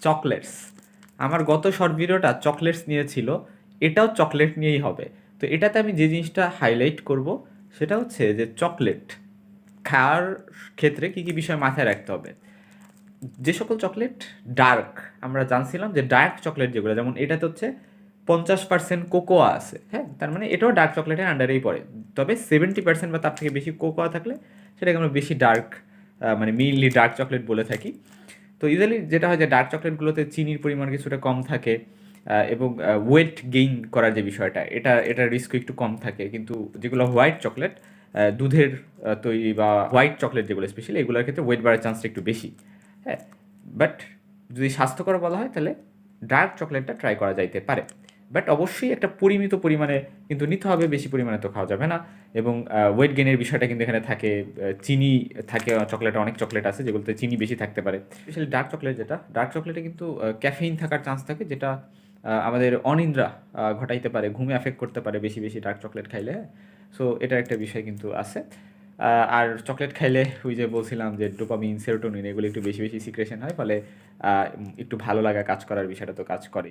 Chocolates. আমার গত short ভিডিওটা চকলেটস নিয়ে ছিল, এটাও চকলেট নিয়েই হবে। তো এটাতে আমি যে জিনিসটা হাইলাইট করব সেটা হচ্ছে যে চকলেট খাওয়ার ক্ষেত্রে কী কী বিষয় মাথায় রাখতে হবে। যে সকল চকলেট ডার্ক, আমরা জানছিলাম যে ডার্ক চকলেট যেগুলো, যেমন এটাতে হচ্ছে 50% কোকোয়া আছে, হ্যাঁ, তার মানে এটাও ডার্ক চকলেটের আন্ডারেই পড়ে। তবে 70% বা তার থেকে বেশি কোকোয়া থাকলে সেটাকে আমরা বেশি ডার্ক, মানে মেইনলি ডার্ক চকলেট বলে থাকি। তো ইউজুয়ালি যেটা হয় যে ডার্ক চকলেটগুলোতে চিনির পরিমাণ কিছুটা কম থাকে, এবং ওয়েট গেইন করার যে বিষয়টা, এটার রিস্ক একটু কম থাকে। কিন্তু যেগুলো হোয়াইট চকলেট, দুধের তৈরি বা হোয়াইট চকলেট যেগুলো স্পেশালি, এগুলোর ক্ষেত্রে ওয়েট বাড়ার চান্সটা একটু বেশি, হ্যাঁ। বাট যদি স্বাস্থ্যকর বলা হয় তাহলে ডার্ক চকলেটটা ট্রাই করা যাইতে পারে। বাট অবশ্যই একটা পরিমিত পরিমাণে কিন্তু নিতে হবে, বেশি পরিমাণে তো খাওয়া যাবে না। এবং ওয়েট গেইনের বিষয়টা কিন্তু এখানে থাকে। চিনি থাকে চকলেটে, অনেক চকলেট আছে যেগুলোতে চিনি বেশি থাকতে পারে। স্পেশালি ডার্ক চকলেট, যেটা ডার্ক চকলেটে কিন্তু ক্যাফেইন থাকার চান্স থাকে, যেটা আমাদের অনিদ্রা ঘটাইতে পারে, ঘুমে অ্যাফেক্ট করতে পারে বেশি বেশি ডার্ক চকলেট খাইলে, হ্যাঁ। সো এটার একটা বিষয় কিন্তু আছে। আর চকলেট খাইলে ওই যে বলছিলাম যে ডোপামিন, সেরোটোনিন এগুলো একটু বেশি বেশি সিক্রেশন হয়, ফলে একটু ভালো লাগা কাজ করার বিষয়টা তো কাজ করে।